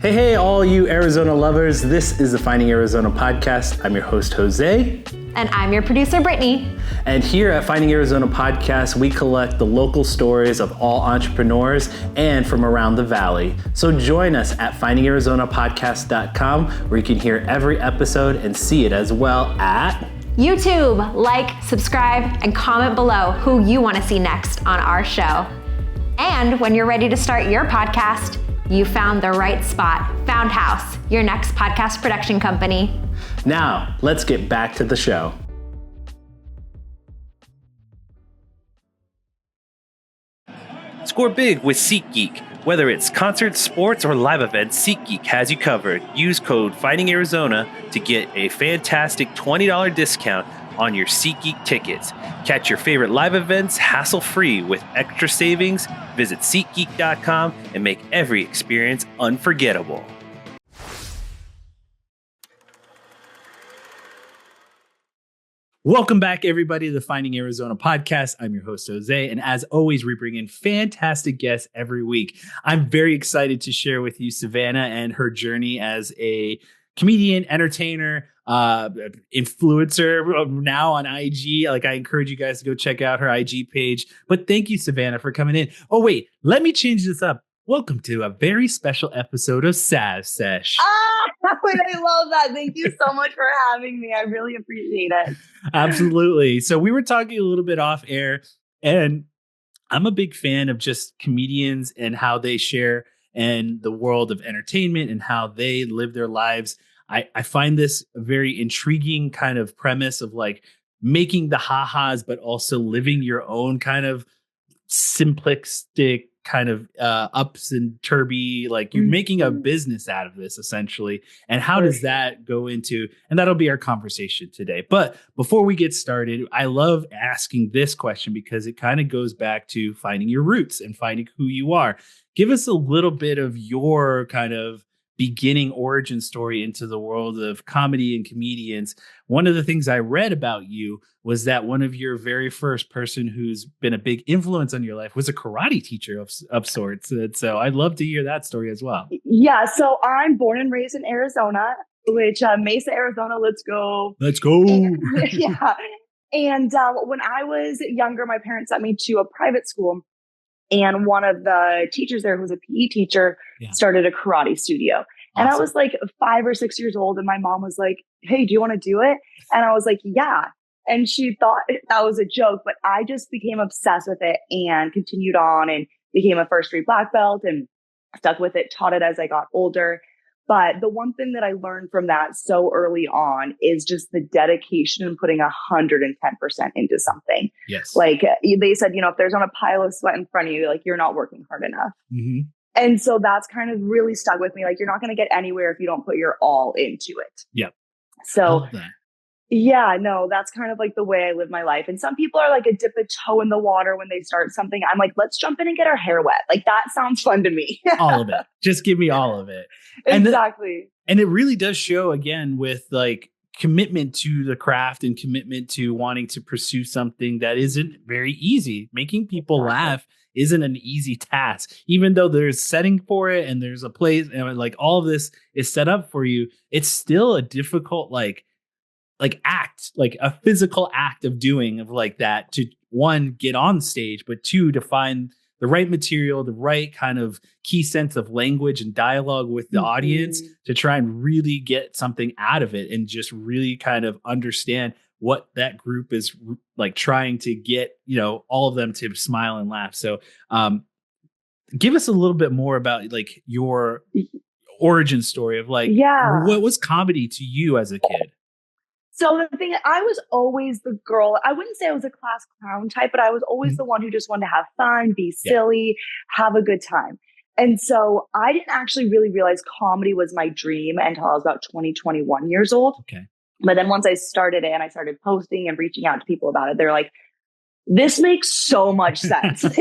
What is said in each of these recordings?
Hey, all you Arizona lovers. This is the Finding Arizona podcast. I'm your host, Jose. And I'm your producer, Brittany. And here at Finding Arizona podcast, we collect the local stories of all entrepreneurs and from around the valley. So join us at findingarizonapodcast.com, where you can hear every episode and see it as well at YouTube. Like, subscribe, and comment below who you want to see next on our show. And when you're ready to start your podcast, you found the right spot. Found House, your next podcast production company. Now, let's get back to the show. Score big with SeatGeek. Whether it's concerts, sports, or live events, SeatGeek has you covered. Use code FindingArizona to get a fantastic $20 discount on your SeatGeek tickets. Catch your favorite live events hassle-free with extra savings. Visit SeatGeek.com and make every experience unforgettable. Welcome back, everybody, to the Finding Arizona podcast. I'm your host, Jose, and as always, we bring in fantastic guests every week. I'm very excited to share with you Savannah and her journey as a comedian, entertainer, influencer, now on IG. Like, I encourage you guys to go check out her IG page. But thank you, Savannah, for coming in. Oh, wait, let me change this up. Welcome to a very special episode of Sav Sesh. Wait, I love that. Thank you so much for having me. I really appreciate it. Absolutely. So we were talking a little bit off air, and I'm a big fan of just comedians and how they share in the world of entertainment and how they live their lives. I find this a very intriguing kind of premise of like making the ha-has, but also living your own kind of simplistic kind of ups and turby, like you're making a business out of this essentially. And how does that go into, and that'll be our conversation today. But before we get started, I love asking this question because it kind of goes back to finding your roots and finding who you are. Give us a little bit of your kind of beginning origin story into the world of comedy and comedians. One of the things I read about you was that one of your very first person who's been a big influence on your life was a karate teacher of sorts. And so I'd love to hear that story as well. Yeah. So I'm born and raised in Arizona, which Mesa, Arizona. Let's go. Let's go. Yeah. And when I was younger, my parents sent me to a private school. And one of the teachers there, who was a PE teacher, started a karate studio. And I was like 5 or 6 years old. And my mom was like, hey, do you want to do it? And I was like, yeah. And she thought that was a joke, but I just became obsessed with it and continued on and became a first degree black belt and stuck with it, taught it as I got older. But the one thing that I learned from that so early on is just the dedication and putting 110% into something. Yes. Like they said, if there's not a pile of sweat in front of you, like you're not working hard enough. Mm-hmm. And so that's kind of really stuck with me. Like you're not going to get anywhere if you don't put your all into it. Yep. So yeah, no, that's kind of like the way I live my life. And some people are like a dip a toe in the water when they start something. I'm like, let's jump in and get our hair wet. Like that sounds fun to me. All of it. Just give me all of it. Exactly. And it really does show again with like commitment to the craft and commitment to wanting to pursue something that isn't very easy. Making people laugh isn't an easy task, even though there's setting for it and there's a place and like all of this is set up for you. It's still a difficult, like act, like a physical act of doing of like that to one, get on stage, but two, to find the right material, the right kind of key sense of language and dialogue with the audience to try and really get something out of it and just really kind of understand what that group is like trying to get, all of them to smile and laugh. So give us a little bit more about like your origin story of like, what was comedy to you as a kid? So the thing, I was always the girl. I wouldn't say I was a class clown type, but I was always the one who just wanted to have fun, be silly, have a good time. And so I didn't actually really realize comedy was my dream until I was about 20, 21 years old. Okay. But then once I started it and I started posting and reaching out to people about it, they're like, this makes so much sense. I'm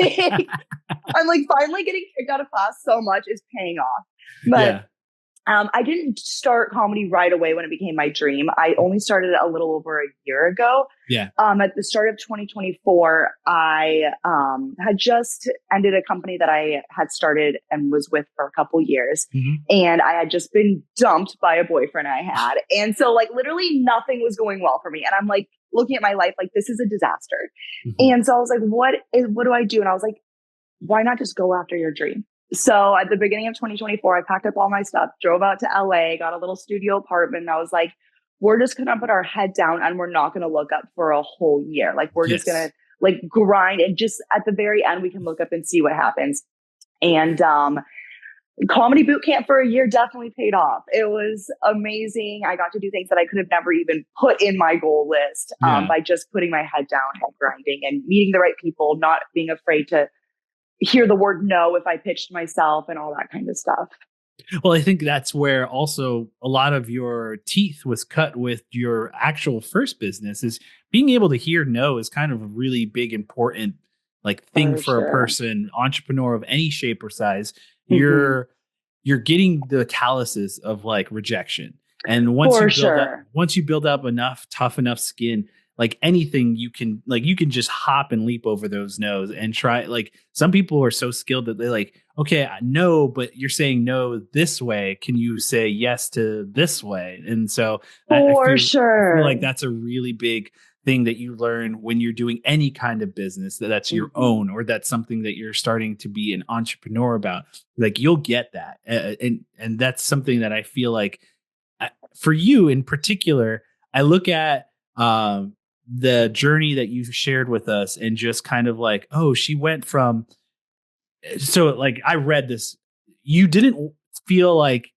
like, finally getting kicked out of class so much is paying off. But I didn't start comedy right away when it became my dream. I only started a little over a year ago. Yeah. At the start of 2024, I had just ended a company that I had started and was with for a couple years. And I had just been dumped by a boyfriend I had. And so like literally nothing was going well for me. And I'm like looking at my life like this is a disaster. And so I was like, what do I do? And I was like, why not just go after your dream? So at the beginning of 2024, I packed up all my stuff, drove out to LA, got a little studio apartment. And I was like, we're just going to put our head down and we're not going to look up for a whole year. Like we're just going to like grind, and just at the very end, we can look up and see what happens. And, comedy boot camp for a year definitely paid off. It was amazing. I got to do things that I could have never even put in my goal list, by just putting my head down and grinding and meeting the right people, not being afraid to hear the word no if I pitched myself and all that kind of stuff. Well, I think that's where also a lot of your teeth was cut with your actual first business. Is being able to hear no is kind of a really big, important like thing for a person, entrepreneur of any shape or size. You're getting the calluses of like rejection. And once you build up enough tough enough skin, like anything you can just hop and leap over those no's and try. Like some people are so skilled that they like, okay, no, but you're saying no this way. Can you say yes to this way? And so I feel like that's a really big thing that you learn when you're doing any kind of business that's your own, or that's something that you're starting to be an entrepreneur about. Like you'll get that. And that's something that I feel like for you in particular, I look at, the journey that you've shared with us and just kind of like, oh, she went from, so like I read this, you didn't feel like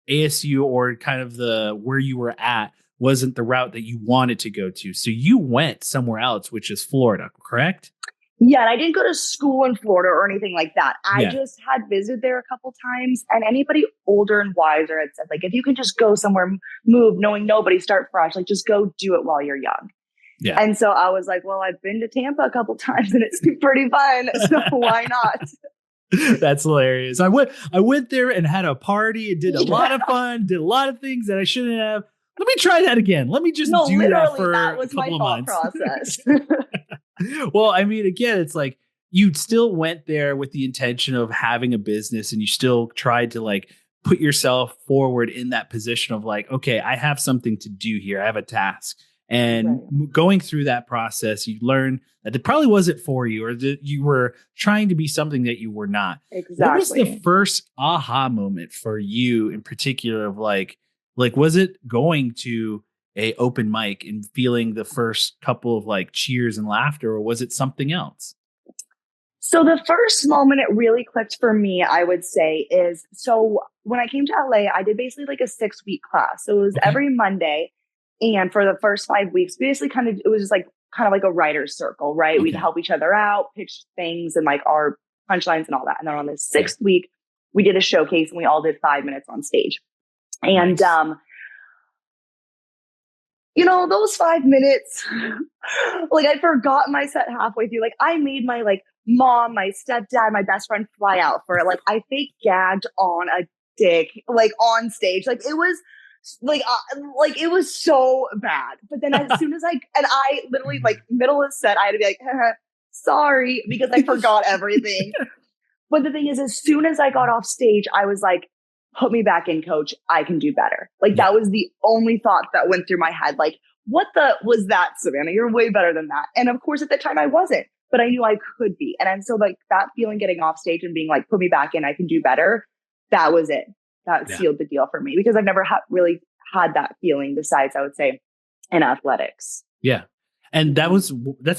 ASU or kind of the where you were at wasn't the route that you wanted to go to. So you went somewhere else, which is Florida, correct? Yeah, and I didn't go to school in Florida or anything like that. I just had visited there a couple times, and anybody older and wiser had said, like, if you can just go somewhere, move, knowing nobody, start fresh, like just go do it while you're young. Yeah. And so I was like, well, I've been to Tampa a couple times and it's pretty fun. So why not? That's hilarious. I went there and had a party and did a lot of fun, did a lot of things that I shouldn't have. Let me try that again. Let me just do that for a couple of months. Process. Well, I mean, again, it's like you still went there with the intention of having a business, and you still tried to like put yourself forward in that position of like, okay, I have something to do here. I have a task. And going through that process, you learn that it probably wasn't for you, or that you were trying to be something that you were not. Exactly. What was the first aha moment for you in particular of like, was it going to a open mic and feeling the first couple of like cheers and laughter, or was it something else? So the first moment it really clicked for me, I would say, is so when I came to LA, I did basically like a 6-week class. So it was every Monday. And for the first 5 weeks, basically it was just like kind of like a writer's circle, right? Okay. We'd help each other out, pitch things and like our punchlines and all that. And then on the 6th week, we did a showcase and we all did 5 minutes on stage. And, you know, those 5 minutes, like I forgot my set halfway through. Like I made my like mom, my stepdad, my best friend fly out for it. Like I fake gagged on a dick, like on stage. Like it was like it was so bad. But then as soon as I literally like middle of set, I had to be like, sorry, because I forgot everything. But the thing is, as soon as I got off stage, I was like, put me back in, coach. I can do better. Like that was the only thought that went through my head. Like, what the was that, Savannah? You're way better than that. And of course, at that time I wasn't, but I knew I could be. And so like that feeling getting off stage and being like, put me back in, I can do better. That was it. That sealed the deal for me, because I've never really had that feeling besides, I would say, in athletics. Yeah. And that's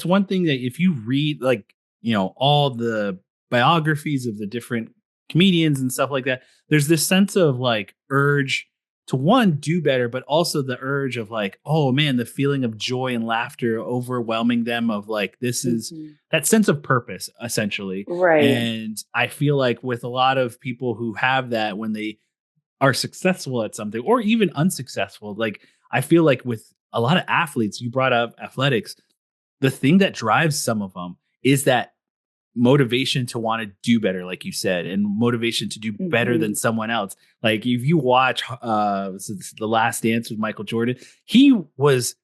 one thing that if you read like, you know, all the biographies of the different comedians and stuff like that, there's this sense of like urge to one, do better, but also the urge of like, oh man, the feeling of joy and laughter overwhelming them of like, this is that sense of purpose essentially. Right. And I feel like with a lot of people who have that, when they are successful at something or even unsuccessful, like I feel like with a lot of athletes, you brought up athletics, the thing that drives some of them is that motivation to want to do better, like you said, and motivation to do better than someone else. Like if you watch The Last Dance with Michael Jordan, he was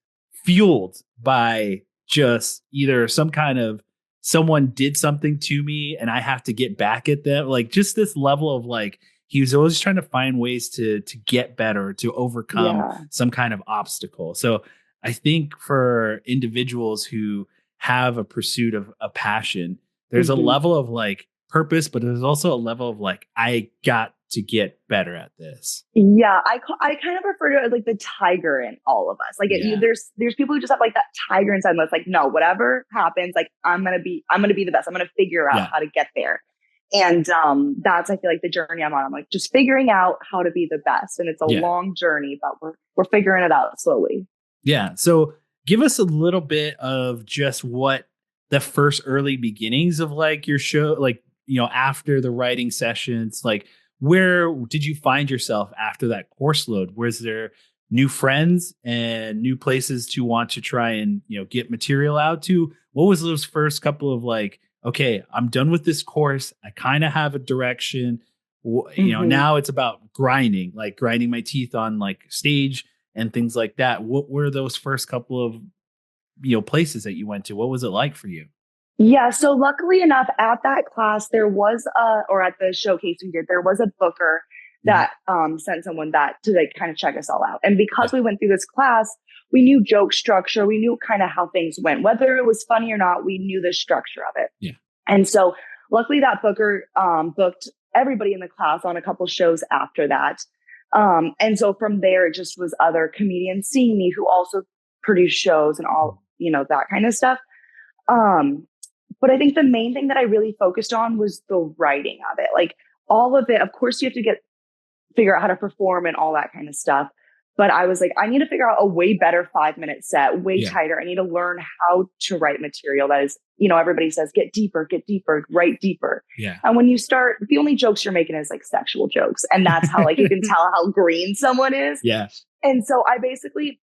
fueled by just either some kind of someone did something to me and I have to get back at them. Like just this level of like, he was always trying to find ways to get better, to overcome some kind of obstacle. So I think for individuals who have a pursuit of a passion, there's a level of like purpose, but there's also a level of like, I got to get better at this. Yeah. I kind of refer to it as like the tiger in all of us. Like there's people who just have like that tiger inside them that's like, no, whatever happens, like I'm going to be the best. I'm going to figure out how to get there. And that's, I feel like the journey I'm on. I'm like just figuring out how to be the best. And it's a long journey, but we're figuring it out slowly. Yeah. So give us a little bit of just what the first early beginnings of like your show, like, you know, after the writing sessions, like where did you find yourself after that course load? Was there new friends and new places to want to try and, you know, get material out to? What was those first couple of like, okay, I'm done with this course. I kind of have a direction. You know, now it's about grinding my teeth on like stage and things like that. What were those first couple of, you know, places that you went to? What was it like for you? Yeah. So luckily enough, at that class, there was or at the showcase we did, there was a booker that sent someone that to like kind of check us all out. And because we went through this class, we knew joke structure. We knew kind of how things went, whether it was funny or not. We knew the structure of it. Yeah. And so luckily that booker booked everybody in the class on a couple shows after that. And so from there, it just was other comedians seeing me who also produce shows and all, you know, that kind of stuff. But I think the main thing that I really focused on was the writing of it. Like all of it, of course you have to figure out how to perform and all that kind of stuff. But I was like, I need to figure out a way better 5-minute set, way tighter. I need to learn how to write material that is, you know, everybody says, get deeper, write deeper. Yeah. And when you start, the only jokes you're making is like sexual jokes. And that's how like you can tell how green someone is. Yeah. And so I basically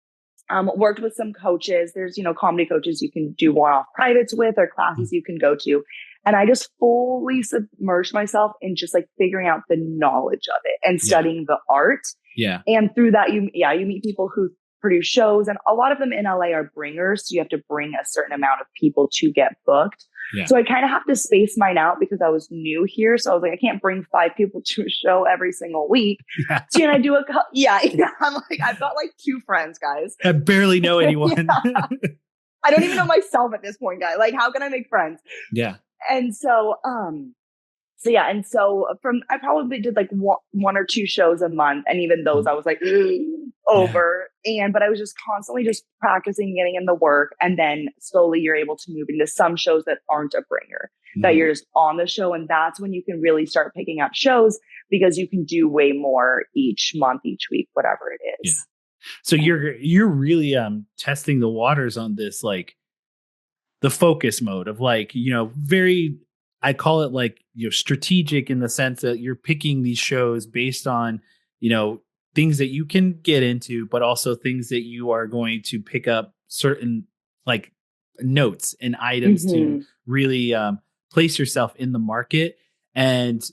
worked with some coaches. There's, you know, comedy coaches you can do one-off privates with or classes you can go to. And I just fully submerged myself in just like figuring out the knowledge of it and studying the art. Yeah. And through that, you meet people who produce shows, and a lot of them in LA are bringers. So you have to bring a certain amount of people to get booked. Yeah. So I kind of have to space mine out because I was new here. So I was like, I can't bring 5 people to a show every single week. Yeah. So I do I'm like, I've got like 2 friends, guys. I barely know anyone. I don't even know myself at this point, guys. Like, how can I make friends? Yeah. And so, I probably did like 1 or 2 shows a month. And even those I was like, over. But I was just constantly just practicing, getting in the work. And then slowly you're able to move into some shows that aren't a bringer, that you're just on the show. And that's when you can really start picking up shows because you can do way more each month, each week, whatever it is. Yeah. So you're really testing the waters on this, like the focus mode of like, you know, I call it like, you know, strategic in the sense that you're picking these shows based on, you know, things that you can get into, but also things that you are going to pick up certain like notes and items to really place yourself in the market. And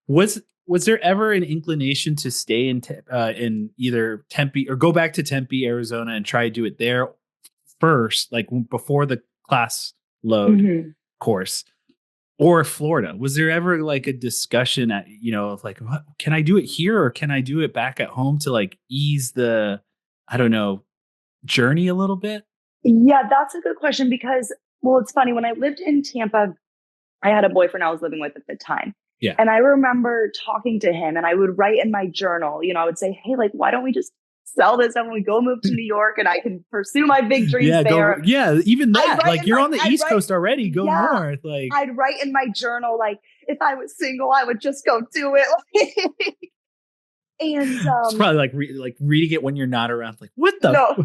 was there ever an inclination to stay in either Tempe or go back to Tempe, Arizona and try to do it there first, like before the class load course? Or Florida? Was there ever like a discussion at, you know, of like, can I do it here or can I do it back at home to like ease the, I don't know, journey a little bit? Yeah, that's a good question because, well, it's funny. When I lived in Tampa, I had a boyfriend I was living with at the time. Yeah. And I remember talking to him and I would write in my journal, you know, I would say, hey, like, why don't we just sell this and we go move to New York and I can pursue my big dreams there. Even that. Like you're on the East Coast already. Go north. Like I'd write in my journal, like if I was single, I would just go do it. And it's probably like reading it when you're not around. Like what the? No.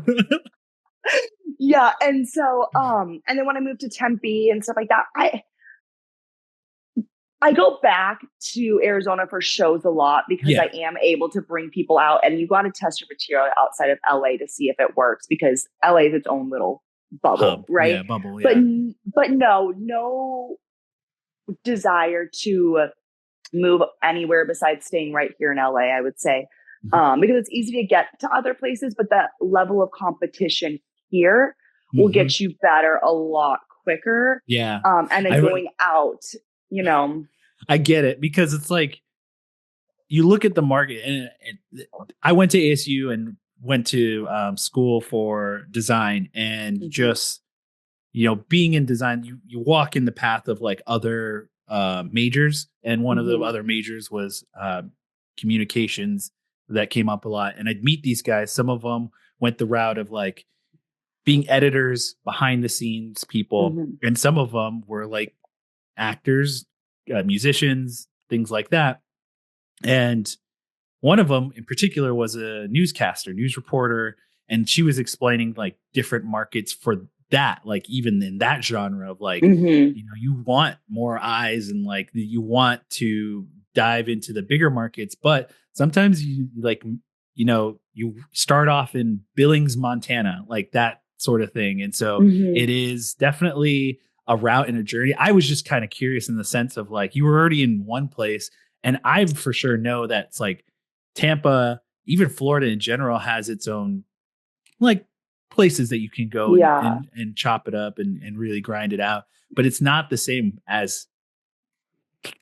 Yeah. And so, and then when I moved to Tempe and stuff like that, I go back to Arizona for shows a lot because I am able to bring people out, and you got to test your material outside of LA to see if it works because LA is its own little bubble, right? Yeah, bubble. Yeah. But no desire to move anywhere besides staying right here in LA, I would say. Because it's easy to get to other places, but that level of competition here will get you better a lot quicker. Yeah. And then going out, you know. I get it, because it's like, you look at the market, and I went to ASU and went to school for design, and just, you know, being in design, you walk in the path of like other majors. And one of the other majors was communications, that came up a lot. And I'd meet these guys. Some of them went the route of like being editors, behind the scenes people. And some of them were like actors, musicians, things like that. And one of them in particular was a newscaster, news reporter. And she was explaining like different markets for that, like even in that genre of like, you know, you want more eyes, and like you want to dive into the bigger markets, but sometimes you like, you know, you start off in Billings, Montana, like that sort of thing. And so it is definitely a route and a journey. I was just kind of curious in the sense of like, you were already in one place, and I for sure know that it's like Tampa, even Florida in general, has its own like places that you can go and chop it up and really grind it out. But it's not the same as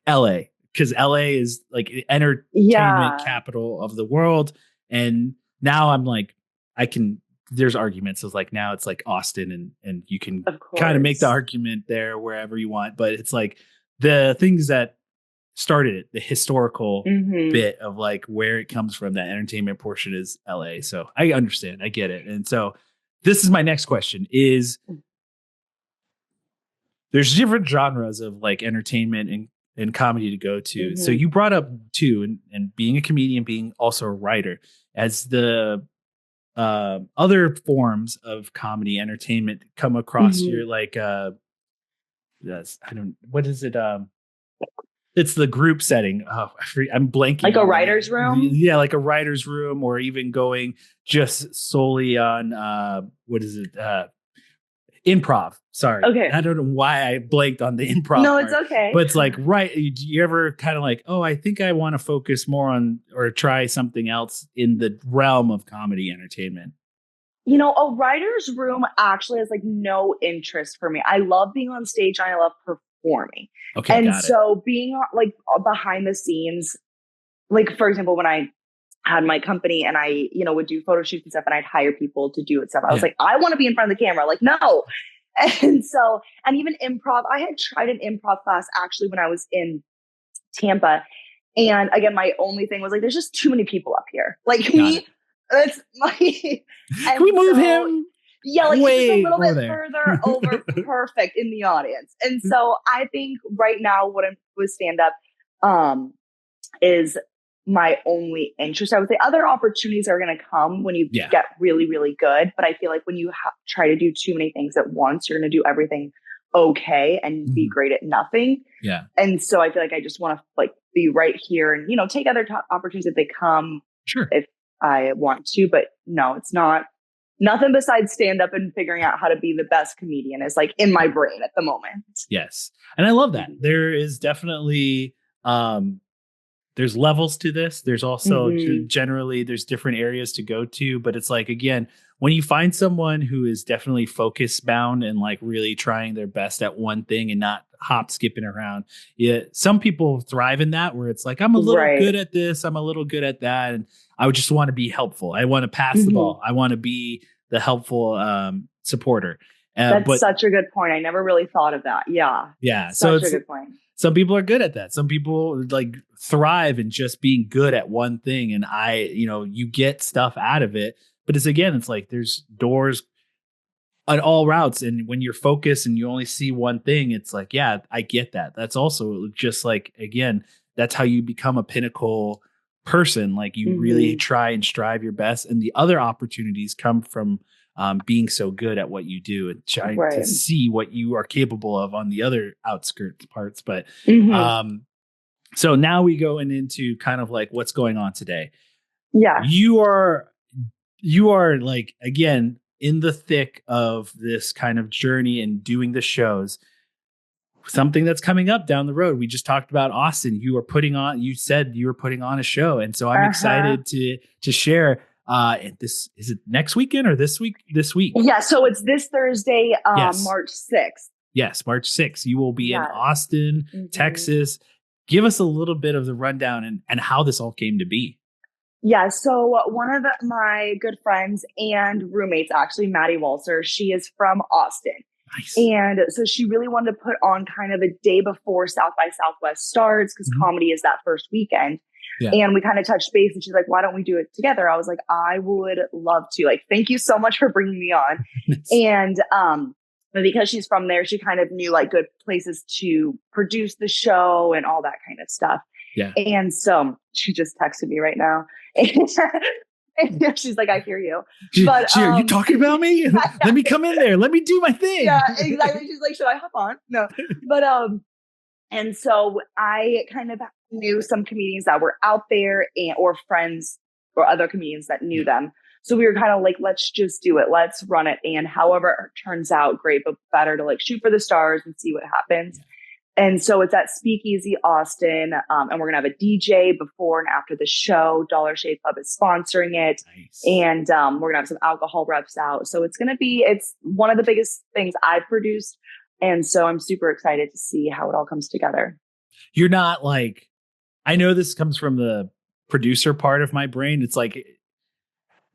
LA, because LA is like entertainment capital of the world. And now I'm like, there's arguments of like, now it's like Austin, and you can kind of make the argument there wherever you want. But it's like the things that started it, the historical bit of like where it comes from, that entertainment portion is LA. So I understand, I get it. And so this is my next question is, there's different genres of like entertainment and comedy to go to. So you brought up too, and being a comedian, being also a writer, as the other forms of comedy entertainment come across your like what is it? It's the group setting. Oh, I'm blanking. Like a writer's room? Yeah, like a writer's room, or even going just solely on what is it? Improv. Sorry. Okay. I don't know why I blanked on the improv. No, it's okay. But it's like, right. Do you ever kind of like, oh, I think I want to focus more on or try something else in the realm of comedy entertainment? You know, a writer's room actually has like no interest for me. I love being on stage and I love performing. Okay. And so being like behind the scenes, like for example, when I had my company and I, you know, would do photo shoots and stuff, and I'd hire people to do it stuff. I was like, I want to be in front of the camera. Like, no. And so, and even improv, I had tried an improv class actually when I was in Tampa. And again, my only thing was like, there's just too many people up here. Like, can we move him? Yeah, like just a little bit further over, perfect in the audience. And so I think right now what I'm with stand up is my only interest. I would say other opportunities are going to come when you get really, really good. But I feel like when you try to do too many things at once, you're going to do everything okay and be great at nothing. Yeah. And so I feel like I just want to like be right here and, you know, take other opportunities if they come. Sure. If I want to, but no, it's not. Nothing besides stand up and figuring out how to be the best comedian is like in my brain at the moment. Yes. And I love that. There is definitely, there's levels to this. There's also generally there's different areas to go to, but it's like, again, when you find someone who is definitely focus bound and like really trying their best at one thing and not hop skipping around. Yeah. Some people thrive in that where it's like, I'm a little good at this. I'm a little good at that. And I would just want to be helpful. I want to pass the ball. I want to be the helpful supporter. That's such a good point. I never really thought of that. Yeah. Yeah. Such a good point. Some people are good at that. Some people like thrive in just being good at one thing. And you get stuff out of it. But it's like there's doors on all routes. And when you're focused and you only see one thing, it's like, yeah, I get that. That's also just like, again, that's how you become a pinnacle person. Like you really try and strive your best. And the other opportunities come from being so good at what you do and trying to see what you are capable of on the other outskirts parts. But so now we go into kind of like what's going on today. Yeah. You are like, again, in the thick of this kind of journey and doing the shows. something that's coming up down the road. We just talked about Austin. You said you were putting on a show. And so I'm excited to share. Is it next weekend or this week? This week. Yeah. So it's this Thursday, yes. March 6th. Yes. March 6th. You will be in Austin, Texas. Give us a little bit of the rundown and how this all came to be. Yeah. So one of my good friends and roommates, actually, Maddie Walser, she is from Austin. Nice. And so she really wanted to put on kind of a day before South by Southwest starts, because comedy is that first weekend. Yeah. And we kind of touched base, and she's like, why don't we do it together? I was like, I would love to. Like, thank you so much for bringing me on. And but because she's from there, she kind of knew like good places to produce the show and all that kind of stuff. Yeah. And so she just texted me right now. And she's like, I hear you. But are you talking about me? Let me come in there. Let me do my thing. Yeah, exactly. She's like, should I hop on? No. But and so I kind of knew some comedians that were out there or friends or other comedians that knew them. So we were kind of like, let's just do it. Let's run it. And however it turns out, great, but better to like shoot for the stars and see what happens. Yeah. And so it's at Speakeasy Austin, and we're going to have a DJ before and after the show. Dollar Shave Club is sponsoring it. Nice. And we're going to have some alcohol reps out. So it's one of the biggest things I've produced. And so I'm super excited to see how it all comes together. You're not like, I know this comes from the producer part of my brain. It's like,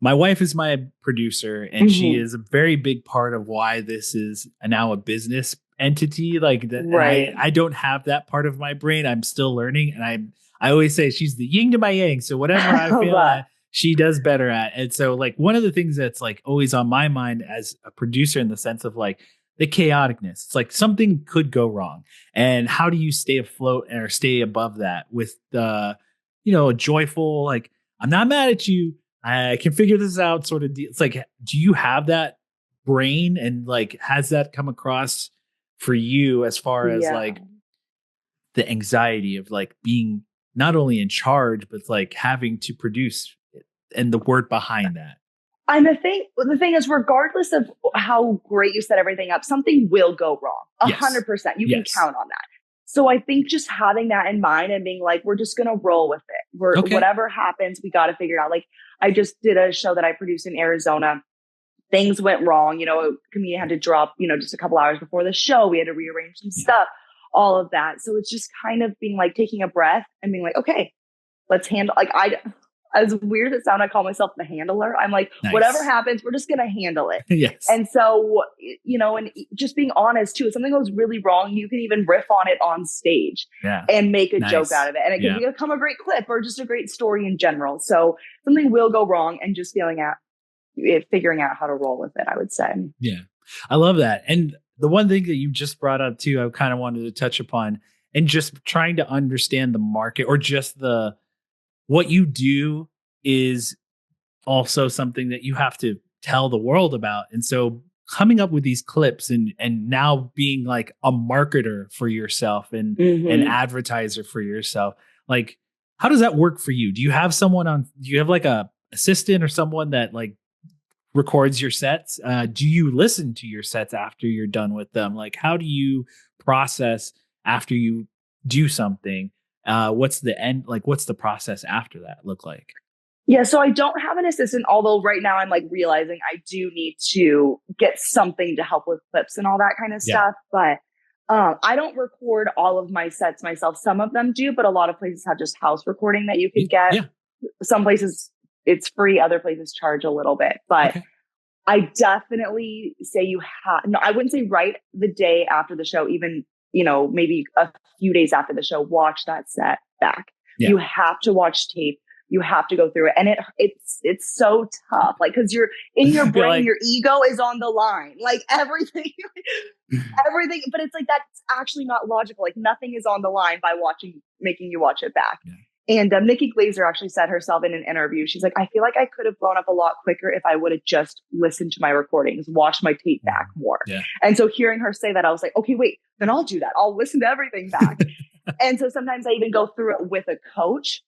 my wife is my producer, and she is a very big part of why this is now a business entity. Like that, right. I don't have that part of my brain. I'm still learning, and I always say she's the yin to my yang. So whatever I feel she does better at. And so like one of the things that's like always on my mind as a producer, in the sense of like the chaoticness, it's like something could go wrong, and how do you stay afloat or stay above that with a joyful, like, I'm not mad at you, I can figure this out sort of deal. It's like, do you have that brain, and like, has that come across for you as far as like the anxiety of like being not only in charge, but like having to produce and the word behind that? And the thing is, regardless of how great you set everything up, something will go wrong. 100%. You can count on that. So I think just having that in mind and being like, we're just going to roll with it. Whatever happens, we got to figure it out. Like, I just did a show that I produced in Arizona. Things went wrong. A comedian had to drop, just a couple hours before the show. We had to rearrange some stuff, all of that. So it's just kind of being like taking a breath and being like, okay, let's handle, like, as weird as it sounds, I call myself the handler. I'm like, whatever happens, we're just going to handle it. Yes. And so, and just being honest too, if something goes really wrong, you can even riff on it on stage and make a joke out of it. And it can become a great clip or just a great story in general. So something will go wrong, and just figuring out how to roll with it, I would say. Yeah. I love that. And the one thing that you just brought up too, I kind of wanted to touch upon, and just trying to understand the market, or just what you do is also something that you have to tell the world about. And so coming up with these clips and now being like a marketer for yourself and an advertiser for yourself, like, how does that work for you? Do you have like a assistant or someone that like records your sets? Do you listen to your sets after you're done with them? Like, how do you process after you do something? What's the end? Like, what's the process after that look like? Yeah. So I don't have an assistant, although right now I'm like realizing I do need to get something to help with clips and all that kind of stuff. But I don't record all of my sets myself. Some of them do, but a lot of places have just house recording that you can get. Yeah. Some places it's free. Other places charge a little bit, but I definitely say I wouldn't say right the day after the show, even, maybe a few days after the show, watch that set back. Yeah. You have to watch tape. You have to go through it. And it's so tough. Like, cause you're in your brain, like, your ego is on the line, like everything, but it's like, that's actually not logical. Like, nothing is on the line by making you watch it back. Yeah. And Nikki Glaser actually said herself in an interview, she's like, I feel like I could have blown up a lot quicker if I would have just listened to my recordings, watched my tape back more. Yeah. And so hearing her say that, I was like, okay, wait, then I'll do that. I'll listen to everything back. And so sometimes I even go through it with a coach.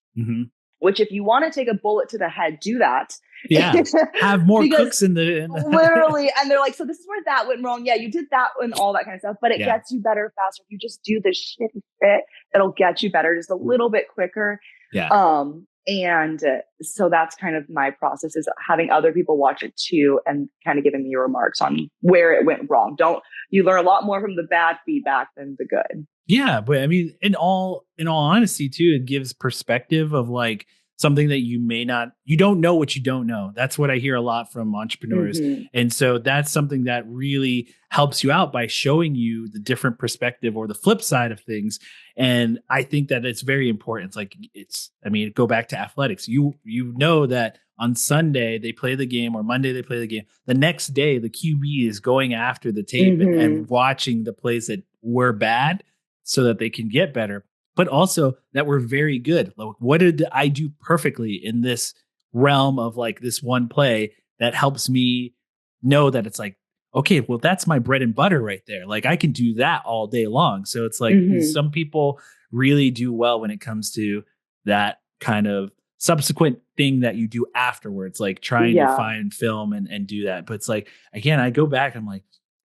which if you want to take a bullet to the head, do that. Yeah. Have more cooks in the literally. And they're like, so this is where that went wrong. Yeah, you did that and all that kind of stuff, but it gets you better faster. If you just do the shitty shit, it'll get you better just a little bit quicker. Yeah. And so that's kind of my process, is having other people watch it too and kind of giving me remarks on where it went wrong. You learn a lot more from the bad feedback than the good. Yeah, but I mean, in all honesty too, it gives perspective of like something that you don't know what you don't know. That's what I hear a lot from entrepreneurs. Mm-hmm. And so that's something that really helps you out by showing you the different perspective or the flip side of things. And I think that it's very important. It's like, go back to athletics. You know that on Sunday they play the game, or Monday they play the game. The next day, the QB is going after the tape and watching the plays that were bad so that they can get better, but also that we're very good. Like, what did I do perfectly in this realm of like this one play that helps me know that it's like, okay, well, that's my bread and butter right there. Like I can do that all day long. So it's like some people really do well when it comes to that kind of subsequent thing that you do afterwards, like trying to find film and do that. But it's like, again, I go back, I'm like,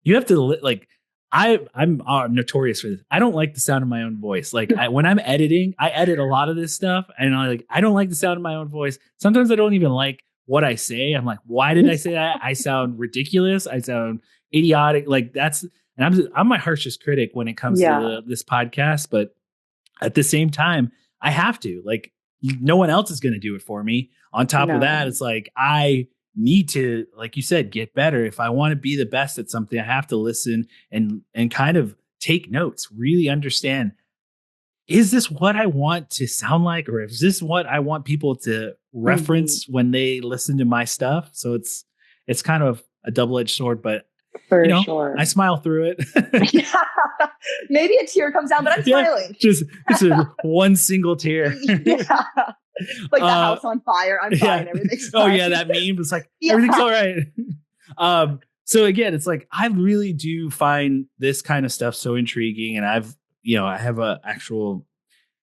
you have to like, I'm notorious for this. I don't like the sound of my own voice. Like when I'm editing, I edit a lot of this stuff, and I don't like the sound of my own voice. Sometimes I don't even like what I say. I'm like, why did I say that? I sound ridiculous. I sound idiotic. Like I'm my harshest critic when it comes to this podcast. But at the same time, I have to. Like, no one else is going to do it for me. On top of that, it's like I need to, like you said, get better. If I want to be the best at something, I have to listen and kind of take notes, really understand, is this what I want to sound like? Or is this what I want people to reference when they listen to my stuff? So it's kind of a double-edged sword, but for sure, I smile through it. Maybe a tear comes down, but I'm smiling. Just it's one single tear. Like the house on fire. I'm fine. Everything's fine. Oh yeah, that meme. It's like everything's all right. So again, it's like I really do find this kind of stuff so intriguing, and I have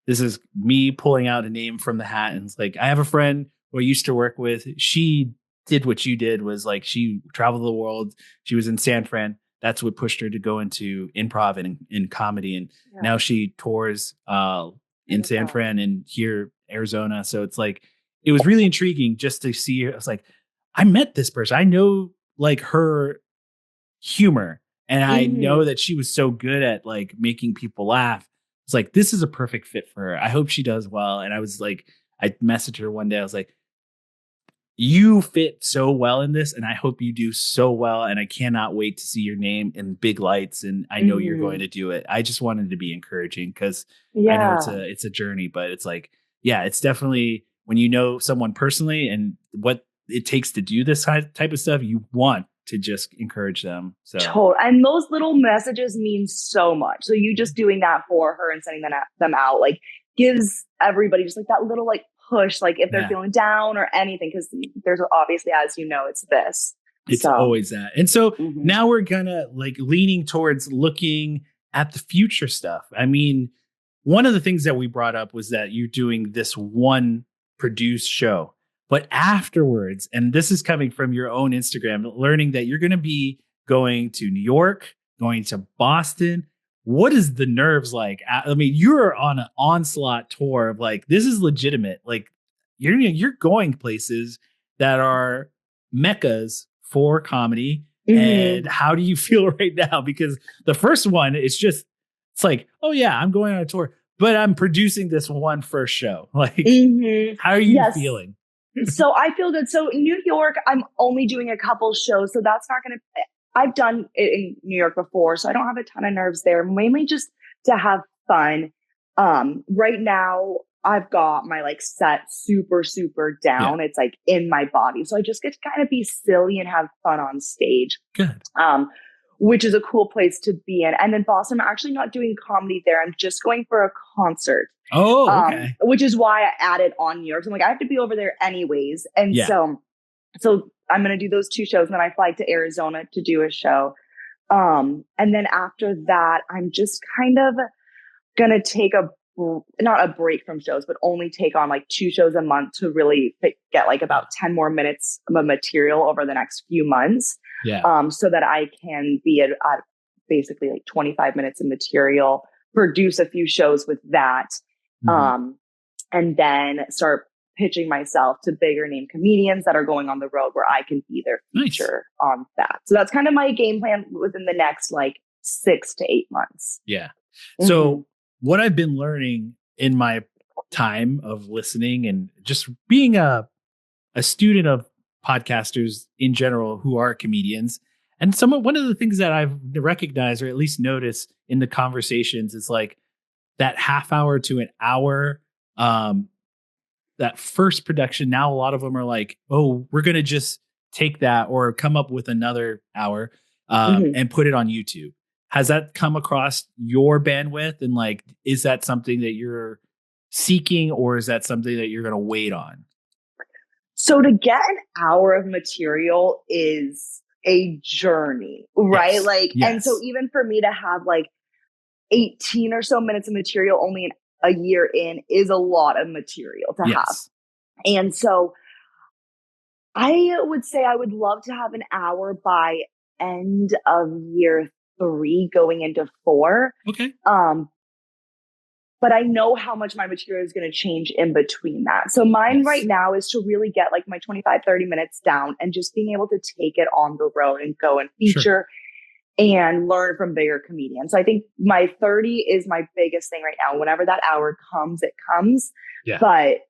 this is me pulling out a name from the hat, and it's like I have a friend who I used to work with. She did what you did, was like she traveled the world. She was in San Fran. That's what pushed her to go into improv and in comedy, and now she tours in San Fran and here Arizona. So it's like, it was really intriguing just to see her. I was like, I met this person. I know like her humor, and I know that she was so good at like making people laugh. It's like, this is a perfect fit for her. I hope she does well. And I was like, I messaged her one day. I was like, you fit so well in this, and I hope you do so well. And I cannot wait to see your name in big lights. And I know you're going to do it. I just wanted to be encouraging, because I know it's a journey, but it's like, it's definitely when you know someone personally and what it takes to do this type of stuff, you want to just encourage them. So, and those little messages mean so much. So you just doing that for her and sending them out, like, gives everybody just like that little like push, like if they're feeling down or anything, because there's obviously, as you know, it's this. It's always that. And so now we're gonna like leaning towards looking at the future stuff. I mean, one of the things that we brought up was that you're doing this one produced show, but afterwards, and this is coming from your own Instagram, learning that you're going to be going to New York, going to Boston. What is the nerves like? I mean, you're on an onslaught tour of like, this is legitimate. Like you're going places that are meccas for comedy. And how do you feel right now? Because the first one, it's like, oh yeah, I'm going on a tour, but I'm producing this one first show. Like, how are you feeling? So I feel good. So New York, I'm only doing a couple shows, so that's not going to, I've done it in New York before, so I don't have a ton of nerves there, mainly just to have fun. Right now I've got my like set super, super down. It's like in my body. So I just get to kind of be silly and have fun on stage. Good. Which is a cool place to be in. And then Boston, I'm actually not doing comedy there. I'm just going for a concert. Oh, okay. Which is why I added on New York. So I'm like, I have to be over there anyways. And so I'm going to do those two shows. And then I fly to Arizona to do a show. And then after that, I'm just kind of going to take a not a break from shows, but only take on like 2 shows a month to really get like about 10 more minutes of material over the next few months. Yeah. So that I can be at basically like 25 minutes of material, produce a few shows with that, and then start pitching myself to bigger name comedians that are going on the road where I can be their feature on that. So that's kind of my game plan within the next like 6 to 8 months. Yeah. So what I've been learning in my time of listening and just being a student of podcasters in general who are comedians, and one of the things that I've recognized or at least noticed in the conversations is like that half hour to an hour, that first production. Now a lot of them are like, oh, we're going to just take that or come up with another hour and put it on YouTube. Has that come across your bandwidth? And like, is that something that you're seeking, or is that something that you're going to wait on? So to get an hour of material is a journey, right? Yes. Like, and so even for me to have like 18 or so minutes of material only a year in is a lot of material to have. And so I would say I would love to have an hour by end of year 3 going into 4. Okay. But I know how much my material is going to change in between that. So mine right now is to really get like my 25, 30 minutes down and just being able to take it on the road and go and feature and learn from bigger comedians. So I think my 30 is my biggest thing right now. Whenever that hour comes, it comes. Yeah. But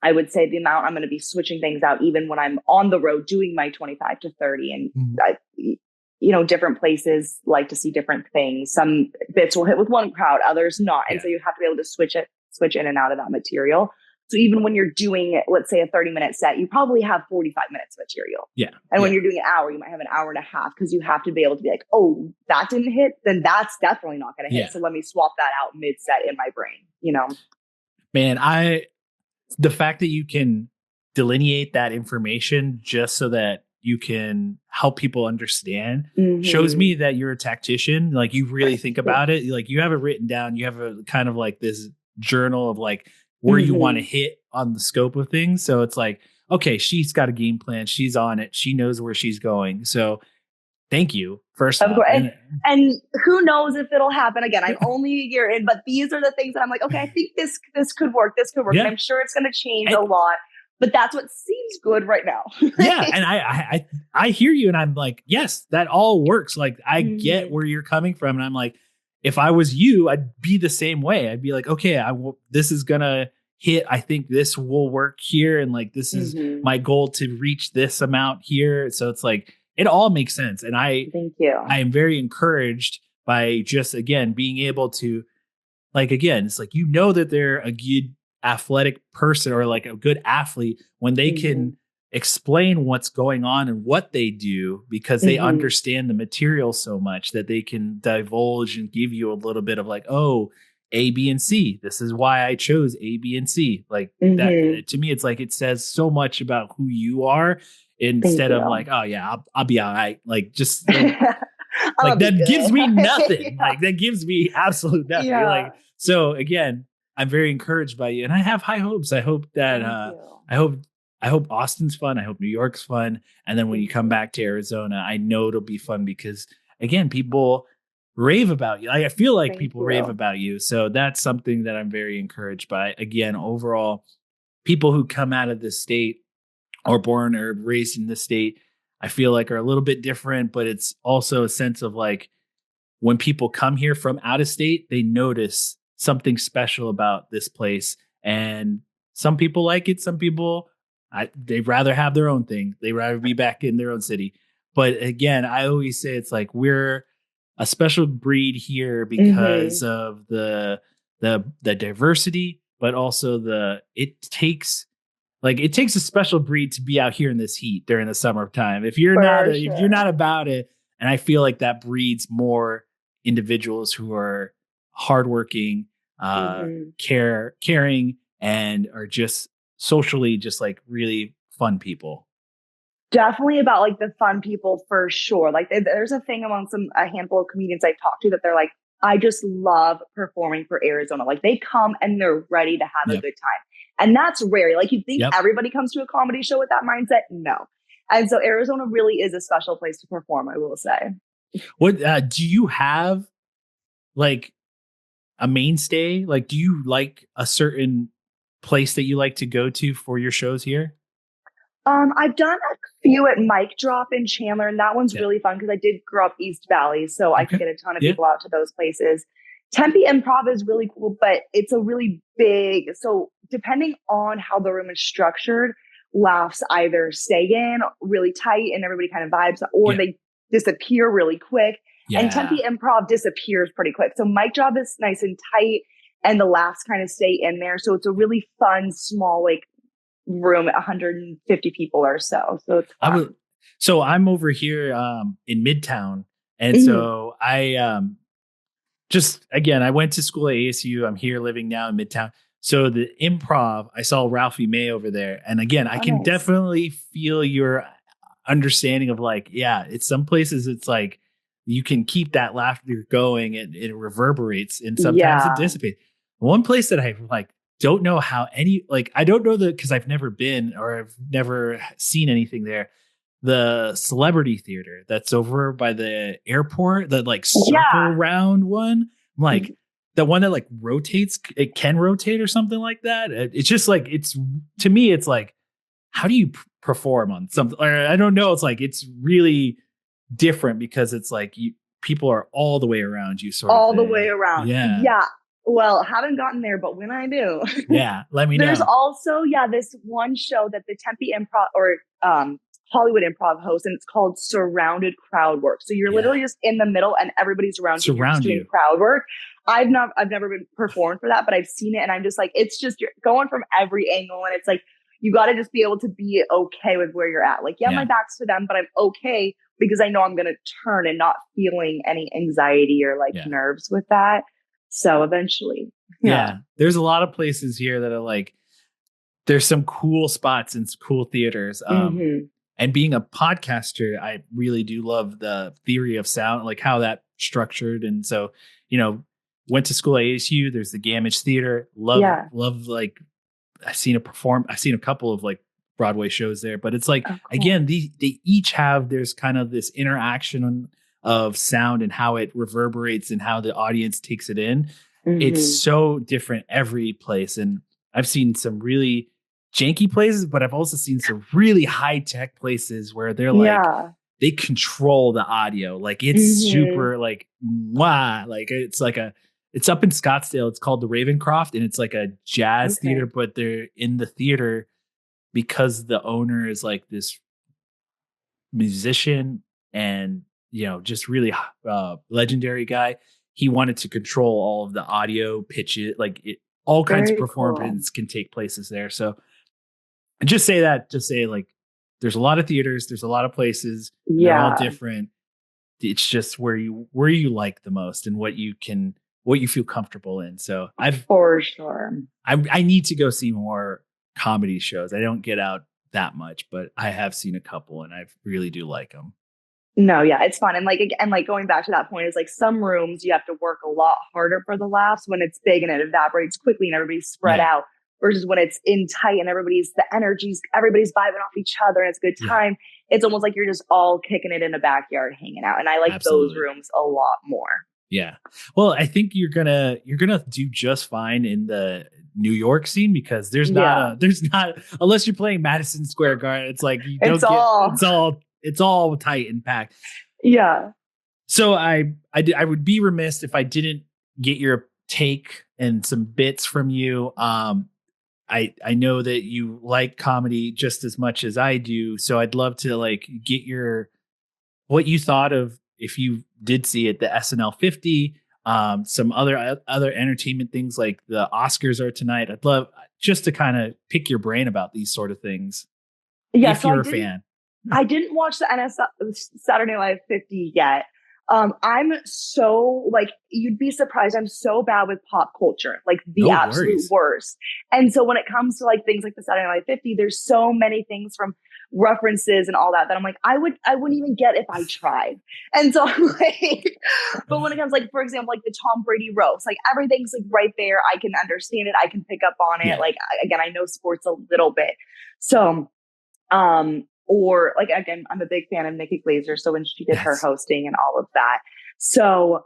I would say the amount I'm going to be switching things out even when I'm on the road doing my 25 to 30 and different places like to see different things. Some bits will hit with one crowd, others not. And so you have to be able to switch in and out of that material. So even when you're doing, let's say a 30-minute set, you probably have 45 minutes of material. Yeah. And when you're doing an hour, you might have an hour and a half because you have to be able to be like, oh, that didn't hit, then that's definitely not going to hit. So let me swap that out mid-set in my brain, Man, the fact that you can delineate that information just so that you can help people understand shows me that you're a tactician. Like you really think about it. Like you have it written down. You have a kind of like this journal of like where you want to hit on the scope of things. So it's like, okay, she's got a game plan. She's on it. She knows where she's going. So thank you. First off. And who knows if it'll happen again. I'm only a year in, but these are the things that I'm like, okay, I think this could work. This could work. And I'm sure it's going to change a lot. But that's what seems good right now. Yeah. And I hear you and I'm like, yes, that all works. Like I get where you're coming from. And I'm like, if I was you, I'd be the same way. I'd be like, okay, this is going to hit. I think this will work here. And like, this is my goal to reach this amount here. So it's like, it all makes sense. And thank you. I am very encouraged by just, again, being able to like, again, it's like, that they're a good athletic person or like a good athlete when they can explain what's going on and what they do because they understand the material so much that they can divulge and give you a little bit of like, oh, A, B, and C. This is why I chose A, B, and C. Like that to me, it's like it says so much about who you are instead of like, oh yeah, I'll be all right. Like just like that gives me nothing. Like that gives me absolute nothing. Like so again, I'm very encouraged by you and I have high hopes. I hope that I hope Austin's fun. I hope New York's fun. And then when you come back to Arizona, I know it'll be fun because again, people rave about you. I feel like people rave about you. So that's something that I'm very encouraged by. Again, overall, people who come out of this state or born or raised in the state, I feel like are a little bit different, but it's also a sense of like when people come here from out of state, they notice something special about this place. And some people like it. Some people, they'd rather have their own thing. They'd rather be back in their own city. But again, I always say it's like we're a special breed here because of the diversity, but also it takes a special breed to be out here in this heat during the summertime. If you're not about it, and I feel like that breeds more individuals who are hardworking, caring, and are just socially just like really fun people. Definitely about like the fun people for sure. Like there's a thing among a handful of comedians I've talked to that they're like, I just love performing for Arizona. Like they come and they're ready to have a good time. And that's rare. Like you think everybody comes to a comedy show with that mindset. No. And so Arizona really is a special place to perform, I will say. What do you have like a mainstay? Like, do you like a certain place that you like to go to for your shows here? I've done a few at Mic Drop in Chandler, and that one's really fun because I did grow up East Valley, so I can get a ton of people out to those places. Tempe Improv is really cool, but it's a really big, so depending on how the room is structured, laughs either stay in really tight and everybody kind of vibes, or they disappear really quick. And Tempe Improv disappears pretty quick. So Mic Drop is nice and tight and the laughs kind of stay in there. So it's a really fun, small, like room at 150 people or so. So it's fun. So I'm over here in Midtown. And so I just, again, I went to school at ASU. I'm here living now in Midtown. So the improv, I saw Ralphie May over there. And again, I can definitely feel your understanding of like, it's some places it's like you can keep that laughter going and it reverberates and sometimes it dissipates. One place that I like don't know how I don't know because I've never been or I've never seen anything there. The Celebrity Theater that's over by the airport, that like circle round one. I'm like, the one that like rotates, it can rotate or something like that. It's just like, to me, it's like, how do you perform on something? Or I don't know. It's like, it's really different because it's like people are all the way around you. All the way around. Yeah. Yeah. Well, haven't gotten there, but when I do. Let me know. There's also, this one show that the Tempe Improv or Hollywood Improv hosts, and it's called Surrounded Crowd Work. So you're literally just in the middle and everybody's around you doing crowd work. I've never been performed for that, but I've seen it and I'm just like, it's just, you're going from every angle and it's like, you got to just be able to be okay with where you're at. Like, my back's to them, but I'm okay because I know I'm going to turn and not feeling any anxiety or like nerves with that. So eventually. There's a lot of places here that are like, there's some cool spots and cool theaters. And being a podcaster, I really do love the theory of sound, like how that structured. And so, went to school at ASU. There's the Gamage Theater. Love like I've seen a couple of like Broadway shows there, but it's like, again, they each have, there's kind of this interaction of sound and how it reverberates and how the audience takes it in. It's so different every place. And I've seen some really janky places, but I've also seen some really high tech places where they're like, they control the audio. Like it's super like, like it's up in Scottsdale. It's called the Ravencroft and it's like a jazz theater, but they're in the theater because the owner is like this musician and, just really legendary guy. He wanted to control all of the audio pitches, like all kinds of performance can take places there. So just say like, there's a lot of theaters, there's a lot of places. They're all different. It's just where you like the most and what you feel comfortable in. So for sure. I need to go see more comedy shows. I don't get out that much, but I have seen a couple and I really do like them. No, it's fun. And like going back to that point is like some rooms you have to work a lot harder for the laughs when it's big and it evaporates quickly and everybody's spread out versus when it's in tight and everybody's vibing off each other and it's a good time. It's almost like you're just all kicking it in the backyard, hanging out. And I like those rooms a lot more. Yeah. Well, I think you're gonna do just fine in the New York scene because there's not unless you're playing Madison Square Garden. It's like it's all tight and packed. Yeah. So I would be remiss if I didn't get your take and some bits from you. I know that you like comedy just as much as I do, so I'd love to like get what you thought of if you did see it, the SNL 50, some other entertainment things like the Oscars are tonight. I'd love just to kind of pick your brain about these sort of things. If you're a fan. I didn't watch the Saturday Night Live 50 yet. I'm so like, you'd be surprised. I'm so bad with pop culture, like the absolute worst. And so when it comes to like things like the Saturday Night 50, there's so many things from references and all that I'm like, I wouldn't even get if I tried. And so I'm like, but when it comes like, for example, like the Tom Brady roast, like everything's like right there. I can understand it. I can pick up on it. Yeah. Like, again, I know sports a little bit. So, or like, again, I'm a big fan of Nikki Glaser. So when she did her hosting and all of that. So,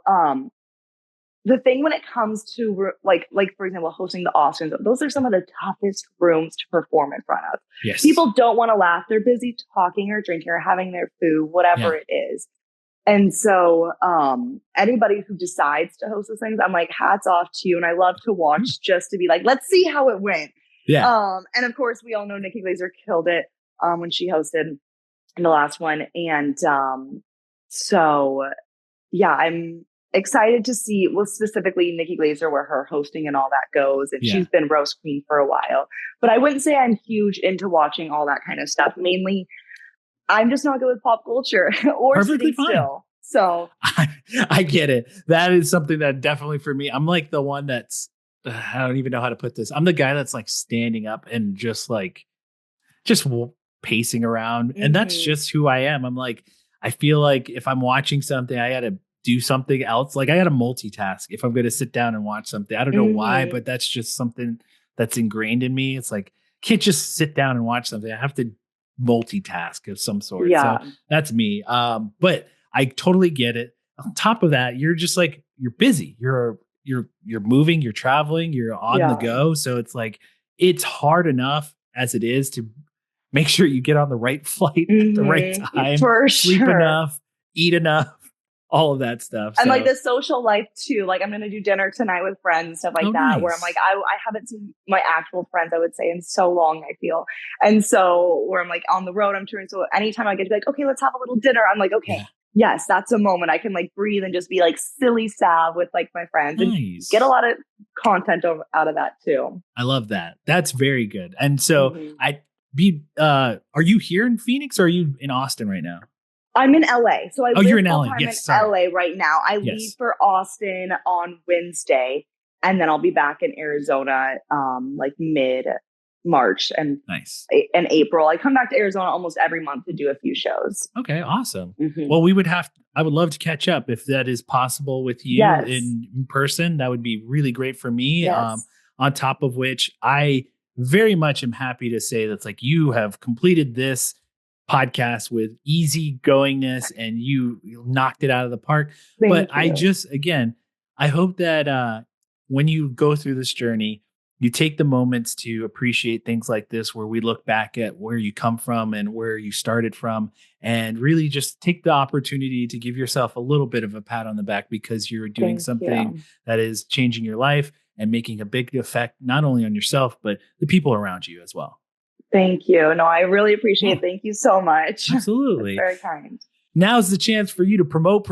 the thing when it comes to like, for example, hosting the Austins, those are some of the toughest rooms to perform in front of. Yes. People don't want to laugh. They're busy talking or drinking or having their food, whatever it is. And so, anybody who decides to host those things, I'm like, hats off to you. And I love to watch just to be like, let's see how it went. Yeah. And of course we all know Nikki Glaser killed it, when she hosted in the last one. And, so yeah, I'm excited to see, well, specifically Nikki Glaser, where her hosting and all that goes. And she's been roast queen for a while, but I wouldn't say I'm huge into watching all that kind of stuff. Mainly, I'm just not good with pop culture or perfectly sitting still. So I get it. That is something that definitely for me, I'm like the one that's, I don't even know how to put this. I'm the guy that's like standing up and just pacing around. And that's just who I am. I'm like, I feel like if I'm watching something, I got to do something else. Like I got to multitask if I'm going to sit down and watch something. I don't know why, but that's just something that's ingrained in me. It's like, can't just sit down and watch something. I have to multitask of some sort. Yeah. So that's me. But I totally get it. On top of that, you're just like, you're busy. You're moving, you're traveling, you're on the go. So it's like, it's hard enough as it is to make sure you get on the right flight at the right time, sleep enough, eat enough, all of that stuff. And like the social life too. Like I'm going to do dinner tonight with friends, stuff like that, nice. Where I'm like, I haven't seen my actual friends, I would say, in so long, I feel. And so where I'm like on the road, I'm touring. So anytime I get to be like, okay, let's have a little dinner. I'm like, okay, yes, that's a moment I can like breathe and just be like silly Sav with like my friends and get a lot of content out of that too. I love that. That's very good. And so are you here in Phoenix or are you in Austin right now? I'm in LA. So you're in LA. Yes, in LA right now. I leave for Austin on Wednesday, and then I'll be back in Arizona like mid-March and April. I come back to Arizona almost every month to do a few shows. Okay, awesome. Well, I would love to catch up if that is possible with you in person. That would be really great for me. Yes. On top of which, I very much am happy to say that's like you have completed this podcast with easy goingness and you knocked it out of the park. But I just, again, I hope that when you go through this journey, you take the moments to appreciate things like this, where we look back at where you come from and where you started from, and really just take the opportunity to give yourself a little bit of a pat on the back because you're doing something that is changing your life and making a big effect, not only on yourself, but the people around you as well. Thank you. No, I really appreciate it. Thank you so much. Absolutely. That's very kind. Now's the chance for you to promote.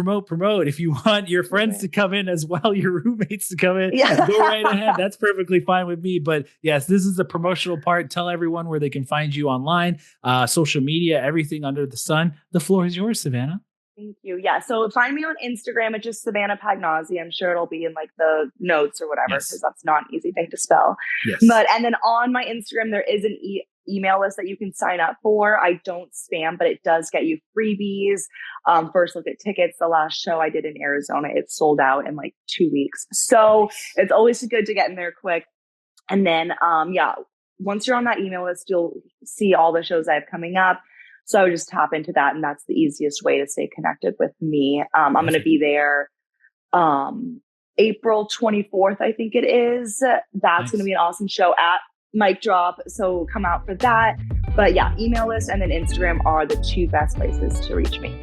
If you want your friends to come in as well, your roommates to come in, go right ahead. That's perfectly fine with me. But yes, this is the promotional part. Tell everyone where they can find you online, social media, everything under the sun. The floor is yours, Savannah. Thank you. Yeah. So find me on Instagram. It's just Savannah Pagnozzi. I'm sure it'll be in like the notes or whatever, because that's not an easy thing to spell. Yes. And then on my Instagram, there is an email list that you can sign up for. I don't spam, but it does get you freebies. First look at tickets. The last show I did in Arizona, it sold out in like 2 weeks. So it's always good to get in there quick. And then, once you're on that email list, you'll see all the shows I have coming up. So I would just tap into that. And that's the easiest way to stay connected with me. I'm going to be there, April 24th, I think it is. That's going to be an awesome show at Mic Drop. So come out for that. But yeah, email list and then Instagram are the two best places to reach me.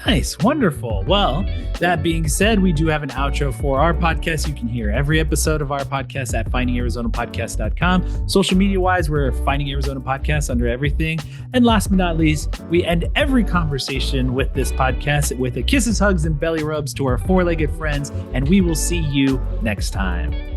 Nice. Wonderful. Well, that being said, we do have an outro for our podcast. You can hear every episode of our podcast at findingarizonapodcast.com. Social media wise, we're Finding Arizona Podcast under everything. And last but not least, we end every conversation with this podcast with a kisses, hugs, and belly rubs to our four-legged friends. And we will see you next time.